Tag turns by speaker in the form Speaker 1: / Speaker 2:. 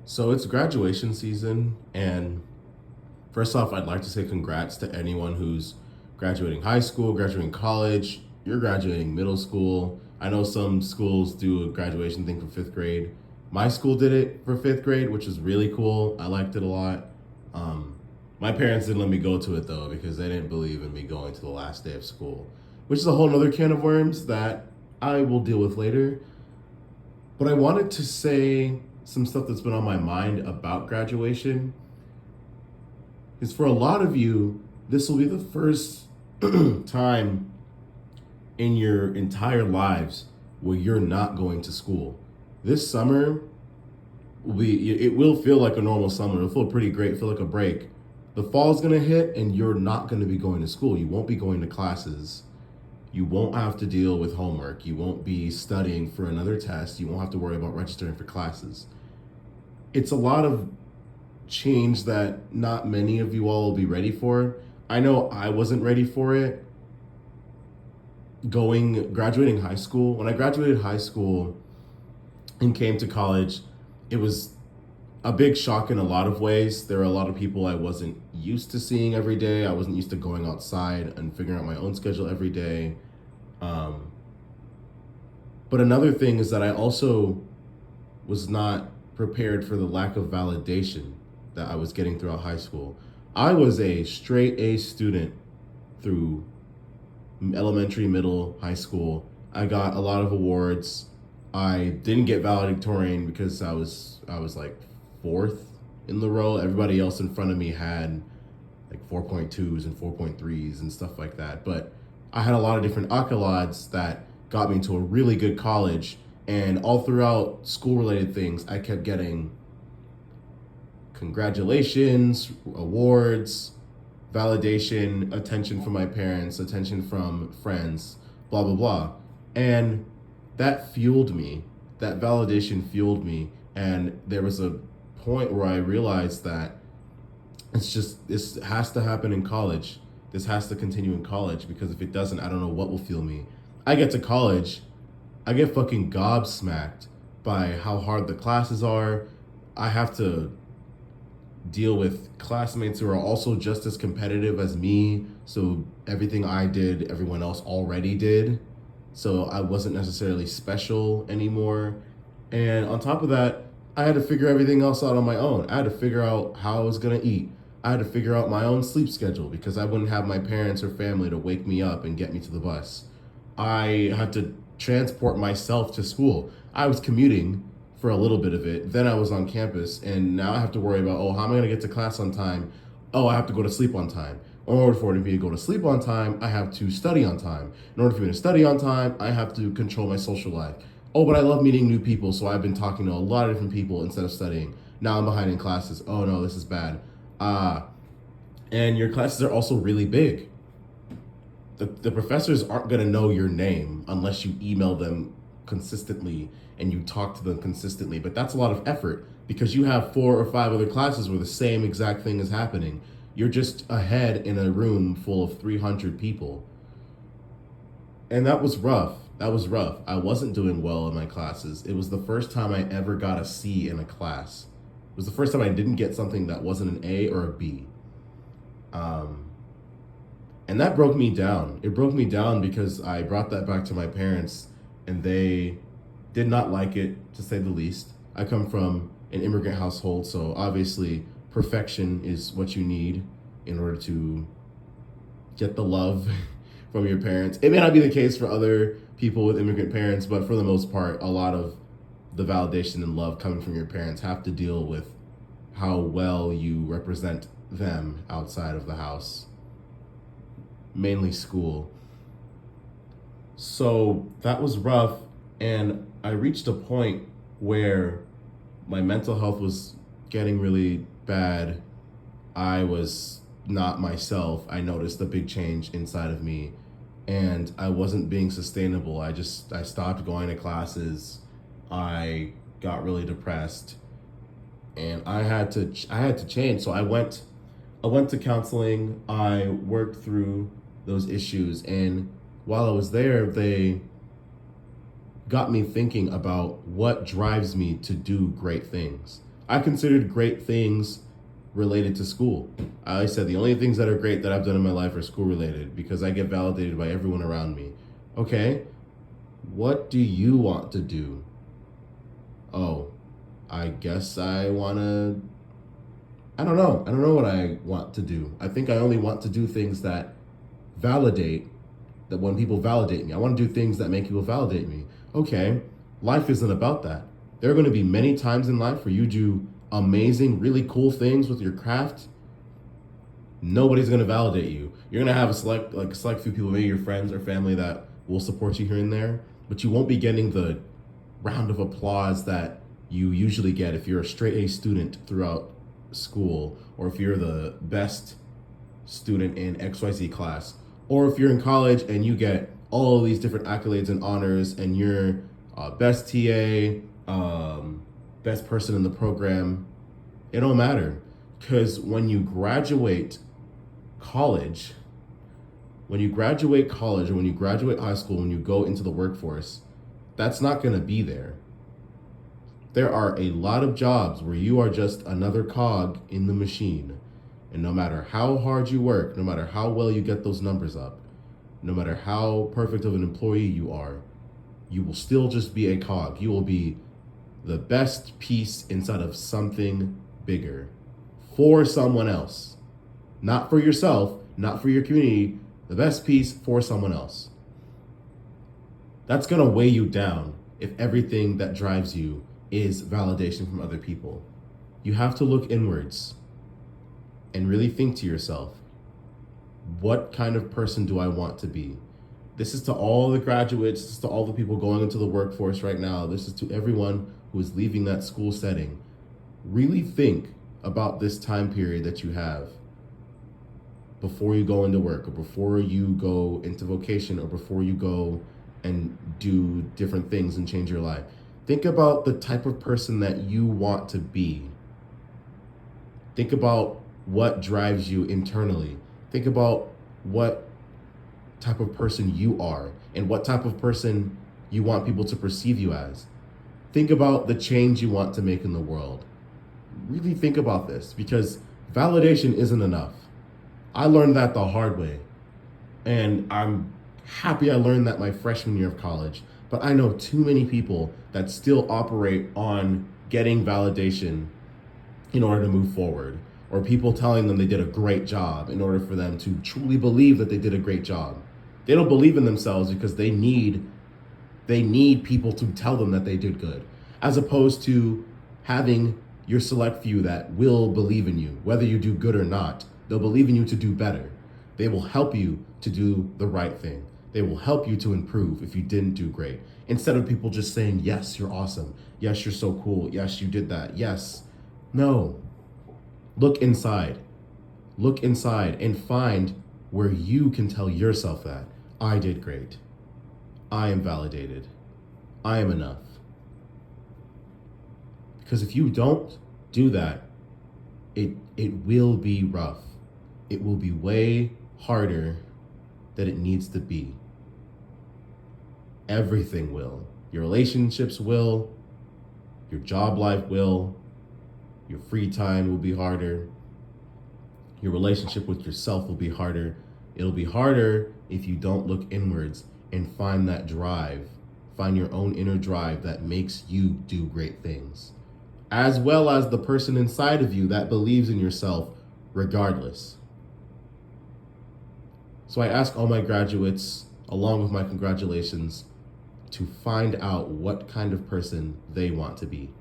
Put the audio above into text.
Speaker 1: So it's graduation season, and first off, I'd like to say congrats to anyone who's graduating high school, graduating college, you're graduating middle school. I know some schools do a graduation thing for fifth grade. My school did it for fifth grade, which is really cool. I liked it a lot. Um, my parents didn't let me go to it though because they didn't believe in me going to the last day of school, which is a whole other can of worms that I will deal with later. But I wanted to say some stuff that's been on my mind about graduation is for a lot of you, this will be the first time in your entire lives where you're not going to school. This summer it will feel like a normal summer. It'll feel pretty great, feel like a break. The fall's gonna hit and you're not gonna be going to school. You won't be going to classes. You won't have to deal with homework. You won't be studying for another test. You won't have to worry about registering for classes. It's a lot of change that not many of you all will be ready for. I know I wasn't ready for it graduating high school. When I graduated high school and came to college, it was a big shock in a lot of ways. There were a lot of people I wasn't used to seeing every day. I wasn't used to going outside and figuring out my own schedule every day. Um, but another thing is that I also was not prepared for the lack of validation that I was getting throughout high school. I was a straight A student through elementary, middle, high school. I got a lot of awards. I didn't get valedictorian because I was like fourth in the row. Everybody else in front of me had like 4.2s and 4.3s and stuff like that. But I had a lot of different accolades that got me to a really good college. And all throughout school related things, I kept getting congratulations, awards, validation, attention from my parents, attention from friends, blah, blah, blah. And that fueled me. That validation fueled me. And there was a point where I realized that this has to happen in college. This has to continue in college because if it doesn't, I don't know what will fuel me. I get to college, I get fucking gobsmacked by how hard the classes are. I have to deal with classmates who are also just as competitive as me. So everything I did, everyone else already did. So I wasn't necessarily special anymore. And on top of that, I had to figure everything else out on my own. I had to figure out how I was going to eat. I had to figure out my own sleep schedule because I wouldn't have my parents or family to wake me up and get me to the bus. I had to transport myself to school. I was commuting for a little bit of it. Then I was on campus, and now I have to worry about, oh, how am I going to get to class on time? Oh, I have to go to sleep on time. In order for me to go to sleep on time, I have to study on time. In order for me to study on time, I have to control my social life. Oh, but I love meeting new people, so I've been talking to a lot of different people instead of studying. Now I'm behind in classes. Oh no, this is bad. Uh, and your classes are also really big. The professors aren't going to know your name unless you email them consistently and you talk to them consistently. But that's a lot of effort because you have 4 or 5 other classes where the same exact thing is happening. You're just ahead in a room full of 300 people. And that was rough. That was rough. I wasn't doing well in my classes. It was the first time I ever got a C in a class. It was the first time I didn't get something that wasn't an A or a B. Um, and that broke me down. It broke me down because I brought that back to my parents and they did not like it, to say the least. I come from an immigrant household, so obviously perfection is what you need in order to get the love from your parents. It may not be the case for other people with immigrant parents, but for the most part, a lot of the validation and love coming from your parents have to deal with how well you represent them outside of the house, mainly school. So that was rough, and I reached a point where my mental health was getting really bad. I was not myself. I noticed a big change inside of me, and I wasn't being sustainable. I stopped going to classes. I got really depressed, and I had to change. So I went to counseling. I worked through those issues, and while I was there, they got me thinking about what drives me to do great things. I considered great things related to school. I said the only things that are great that I've done in my life are school related because I get validated by everyone around me. Okay, what do you want to do? Oh, I guess I want to. I don't know. I don't know what I want to do. I think I only want to do things that validate, that when people validate me. I want to do things that make people validate me. Okay, life isn't about that. There are going to be many times in life where you do amazing, really cool things with your craft. Nobody's going to validate you. You're going to have a select few people, maybe your friends or family, that will support you here and there, but you won't be getting the round of applause that you usually get if you're a straight A student throughout school, or if you're the best student in XYZ class, or if you're in college and you get all of these different accolades and honors and you're best TA, best person in the program. It don't matter, because when you graduate college, or when you graduate high school, when you go into the workforce, that's not going to be there. There are a lot of jobs where you are just another cog in the machine. And no matter how hard you work, no matter how well you get those numbers up, no matter how perfect of an employee you are, you will still just be a cog. You will be the best piece inside of something bigger for someone else. Not for yourself, not for your community, the best piece for someone else. That's going to weigh you down if everything that drives you is validation from other people. You have to look inwards and really think to yourself, what kind of person do I want to be? This is to all the graduates, this is to all the people going into the workforce right now. This is to everyone who is leaving that school setting. Really think about this time period that you have before you go into work, or before you go into vocation, or before you go and do different things and change your life. Think about the type of person that you want to be. Think about what drives you internally. Think about what type of person you are and what type of person you want people to perceive you as. Think about the change you want to make in the world. Really think about this, because validation isn't enough. I learned that the hard way, and I'm happy I learned that my freshman year of college. But I know too many people that still operate on getting validation in order to move forward, or people telling them they did a great job in order for them to truly believe that they did a great job. They don't believe in themselves because they need people to tell them that they did good, as opposed to having your select few that will believe in you, whether you do good or not. They'll believe in you to do better. They will help you to do the right thing. They will help you to improve if you didn't do great. Instead of people just saying, yes, you're awesome. Yes, you're so cool. Yes, you did that. Yes. No. Look inside. Look inside and find where you can tell yourself that I did great. I am validated. I am enough. Because if you don't do that, it will be rough. It will be way harder than it needs to be. Everything will. Your relationships will. Your job life will. Your free time will be harder. Your relationship with yourself will be harder. It'll be harder if you don't look inwards and find that drive. Find your own inner drive that makes you do great things, as well as the person inside of you that believes in yourself regardless. So I ask all my graduates, along with my congratulations, to find out what kind of person they want to be.